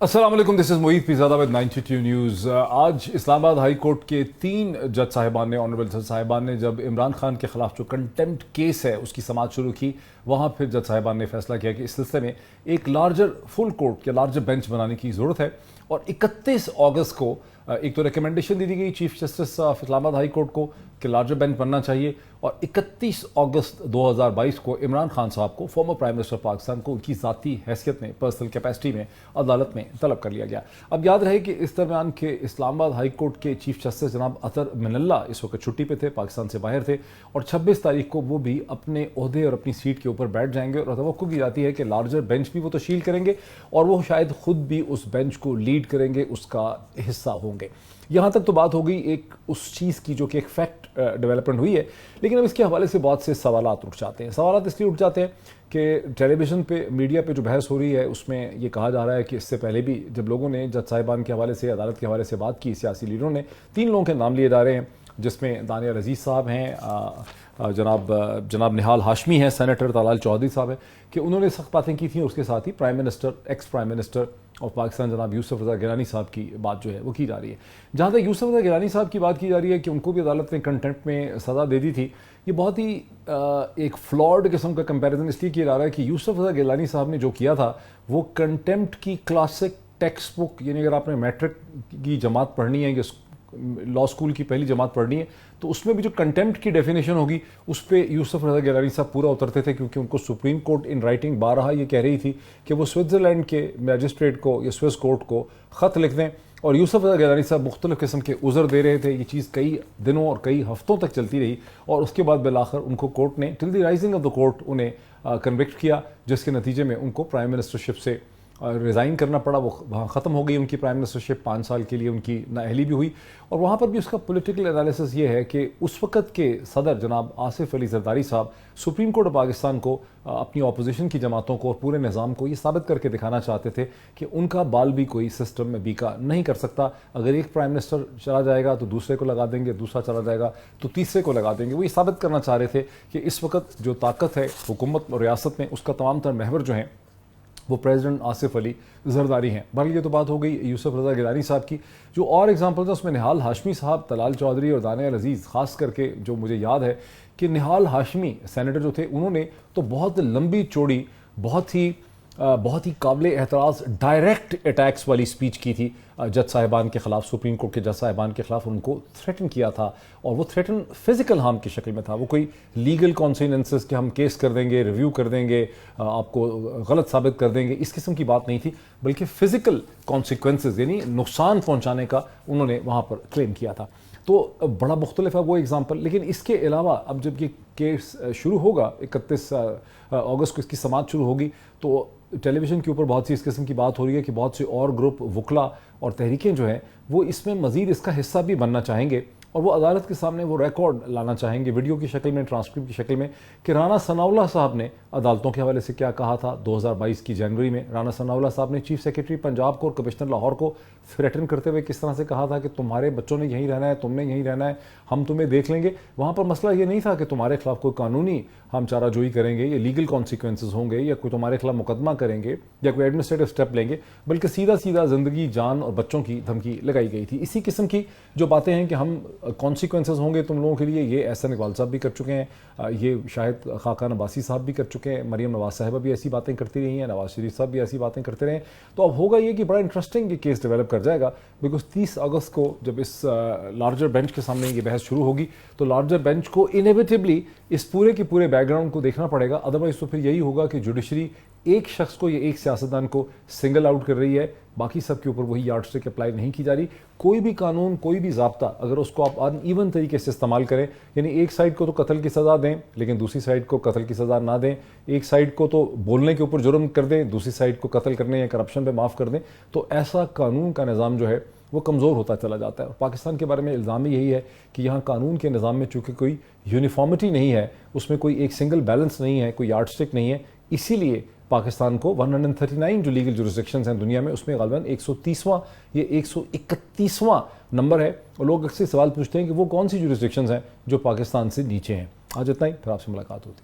अस्सलाम वालेकुम, this is Moid Pirzada with 92 news. आज इस्लामाबाद हाई कोर्ट के 3 जज साहिबान ने, ऑनरेबल जज साहिबान ने जब इमरान खान के खिलाफ जो कंटेम्प्ट केस है उसकी समाअत शुरू की, वहाँ फिर जज साहिबान ने फैसला किया कि इस सिलसिले में एक लार्जर फुल कोर्ट या लार्जर बेंच बनाने की ज़रूरत है। और 31 अगस्त को एक तो रिकमेंडेशन दी गई chief justice of Islamabad high court को कि लार्जर बेंच बनना चाहिए, और 31 अगस्त 2022 को इमरान खान साहब को, फॉर्मर प्राइम मिनिस्टर पाकिस्तान को, उनकी ज़ाती हैसियत में, पर्सनल कैपेसिटी में अदालत में तलब कर लिया गया। अब याद रहे कि इस दरमियान के इस्लामाबाद हाई कोर्ट के चीफ जस्टिस जनाब अतर मिनल्ला इस वक्त छुट्टी पे थे, पाकिस्तान से बाहर थे, और 26 तारीख को वो भी अपने ओहदे और अपनी सीट के ऊपर बैठ जाएंगे। और तवक्को की जाती है कि लार्जर बेंच भी वो तश्कील करेंगे और वो शायद खुद भी उस बेंच को लीड करेंगे, उसका हिस्सा होंगे। यहाँ तक तो बात हो गई एक उस चीज़ की जो कि एक फैक्ट डेवलपमेंट हुई है, लेकिन अब इसके हवाले से बहुत से सवालात उठ जाते हैं। सवालात इसलिए उठ जाते हैं कि टेलीविज़न पे, मीडिया पे जो बहस हो रही है उसमें ये कहा जा रहा है कि इससे पहले भी जब लोगों ने जज साहिबान के हवाले से, अदालत के हवाले से बात की, सियासी लीडरों ने 3 लोगों के नाम लिए जा रहे हैं, जिसमें दानियाल अजीज़ साहब हैं, जनाब निहाल हाशमी हैं, सेनेटर तलाल चौधरी साहब हैं, कि उन्होंने सख्त बातें की थी। उसके साथ ही prime minister, ex prime minister of Pakistan जनाब यूसुफ रज़ा गिलानी साहब की बात जो है वो की जा रही है। जहाँ तक यूसुफ रज़ा गिलानी साहब की बात की जा रही है कि उनको भी अदालत ने कंटेम्प्ट में सज़ा दे दी थी, ये बहुत ही एक फ्लॉड किस्म का कंपैरिजन इसलिए किया जा रहा है कि यूसुफ रज़ा गिलानी साहब ने जो किया था वो कंटेम्प्ट की क्लासिक टेक्स्ट बुक, यानी अगर आपने मैट्रिक की जमात पढ़नी है या लॉ स्कूल की पहली जमात पढ़नी है तो उसमें भी जो कंटेम्प्ट की डेफिनेशन होगी उस पर यूसुफ रज़ा गिलानी साहब पूरा उतरते थे, क्योंकि उनको सुप्रीम कोर्ट इन राइटिंग बारहा ये कह रही थी कि वो स्विट्ज़रलैंड के मैजिस्ट्रेट को या स्विस कोर्ट को ख़त लिख दें, और यूसुफ रज़ा गिलानी साहब मुख्तलिफ़ किस्म के उज़र दे रहे थे। ये चीज़ कई दिनों और कई हफ्तों तक चलती रही, और उसके बाद बिलाखिर उनको कोर्ट ने, till the rising of the court, उन्हें कन्विक्ट किया, जिसके नतीजे में उनको प्राइम मिनिस्टरशिप से रिज़ाइन करना पड़ा। वो वहाँ ख़त्म हो गई उनकी प्राइम मिनिस्टरशिप, 5 साल के लिए उनकी नाअहली भी हुई। और वहाँ पर भी उसका पॉलिटिकल एनालिसिस ये है कि उस वक़्त के सदर जनाब आसिफ अली ज़रदारी साहब सुप्रीम कोर्ट ऑफ पाकिस्तान को, अपनी अपोजिशन की जमातों को और पूरे निज़ाम को ये साबित करके दिखाना चाहते थे कि उनका बाल भी कोई सिस्टम में बीका नहीं कर सकता। अगर एक प्राइम मिनिस्टर चला जाएगा तो दूसरे को लगा देंगे, दूसरा चला जाएगा तो तीसरे को लगा देंगे। वो ये साबित करना चाह रहे थे कि इस वक्त जो ताकत है हुकूमत और रियासत में, उसका तमाम तर महवर जो हैं वो प्रेसिडेंट आसिफ अली ज़रदारी हैं। बहरहाल ये तो बात हो गई यूसुफ रज़ा गिलानी साहब की। जो और एग्जांपल्स हैं उसमें निहाल हाशमी साहब, तलाल चौधरी और दानियाल अजीज़, ख़ास करके जो मुझे याद है कि निहाल हाशमी सेनेटर जो थे, उन्होंने तो बहुत लंबी चौड़ी, बहुत ही काबिल एहतराज़ डायरेक्ट अटैक्स वाली स्पीच की थी जज साहिबान के ख़िलाफ़, सुप्रीम कोर्ट के जज साहिबान के ख़िलाफ़ उनको थ्रेटन किया था, और वो थ्रेटन फिज़िकल हार्म की शक्ल में था। वो कोई लीगल कॉन्सिक्वेंसेस कि हम केस कर देंगे, रिव्यू कर देंगे, आपको गलत साबित कर देंगे, इस किस्म की बात नहीं थी, बल्कि फ़िज़िकल कॉन्सिक्वेंसेस यानी नुकसान पहुँचाने का उन्होंने वहाँ पर क्लेम किया था। तो बड़ा मुख्तलिफ है वो एग्ज़ाम्पल। लेकिन इसके अलावा अब जब ये केस शुरू होगा, 31 अगस्त को इसकी समाअत शुरू होगी, तो टेलीविज़न के ऊपर बहुत सी इस किस्म की बात हो रही है कि बहुत से और ग्रुप, वकला और तहरीकें जो हैं वो इसमें मज़ीद इसका हिस्सा भी बनना चाहेंगे, और वो अदालत के सामने वो रिकॉर्ड लाना चाहेंगे वीडियो की शक्ल में, ट्रांसक्रिप्ट की शक्ल में, कि राना सनाउल्लाह साहब ने अदालतों के हवाले से क्या कहा था 2022 की जनवरी में। राना सनाउल्लाह साहब ने चीफ सेक्रेटरी पंजाब को और कमिश्नर लाहौर को थ्रेटन करते हुए किस तरह से कहा था कि तुम्हारे बच्चों ने यहीं रहना है, तुमने यहीं रहना है, हम तुम्हें देख लेंगे। वहाँ पर मसला ये नहीं था कि तुम्हारे खिलाफ कोई कानूनी हम चाराजोई करेंगे या लीगल कॉन्सिक्वेंसेस होंगे या कोई तुम्हारे खिलाफ मुकदमा करेंगे या कोई एडमिनिस्ट्रेटिव स्टेप लेंगे, बल्कि सीधा सीधा ज़िंदगी, जान और बच्चों की धमकी लगाई गई थी। इसी किस्म की जो बातें हैं कि हम कॉन्सिक्वेंसेस होंगे तुम लोगों के लिए, ये एहसन इकबाल साहब भी कर चुके हैं, ये शायद खाकान अब्बासी साहब भी कर चुके हैं, मरियम नवाज साहिबा भी ऐसी बातें करती रही हैं, नवाज शरीफ साहब भी ऐसी बातें करते रहे। तो अब होगा ये कि बड़ा इंटरेस्टिंग ये केस डेवलप कर जाएगा, बिकॉज 30 अगस्त को जब इस लार्जर बेंच के सामने ये बहस शुरू होगी तो लार्जर बेंच को इनएविटेबली इस पूरे के पूरे बैकग्राउंड को देखना पड़ेगा। अदरवाइज तो फिर यही होगा कि जुडिशरी एक शख्स को या एक सियासतदान को सिंगल आउट कर रही है, बाकी सब के ऊपर वही यार्डस्टिक अप्लाई नहीं की जा रही। कोई भी कानून, कोई भी ज़ाब्ता अगर उसको आप अनइवन तरीके से इस्तेमाल करें, यानी एक साइड को तो कत्ल की सज़ा दें लेकिन दूसरी साइड को कत्ल की सज़ा ना दें, एक साइड को तो बोलने के ऊपर जुर्म कर दें, दूसरी साइड को कत्ल करने या करप्शन पे माफ़ कर दें, तो ऐसा कानून का निज़ाम जो है वो कमज़ोर होता चला जाता है। और पाकिस्तान के बारे में इल्ज़ाम यही है कि यहाँ कानून के निज़ाम में चूँकि कोई यूनिफॉर्मिटी नहीं है, उसमें कोई एक सिंगल बैलेंस नहीं है, कोई यार्डस्टिक नहीं है, इसीलिए पाकिस्तान को 139 जो लीगल जुरिस्डिक्शंस हैं दुनिया में, उसमें ग़ालिबन 130वां ये 131वां नंबर है। और लोग अक्सर सवाल पूछते हैं कि वो कौन सी जुरिस्डिक्शंस हैं जो पाकिस्तान से नीचे हैं। आज इतना ही, फिर आपसे मुलाकात होती है।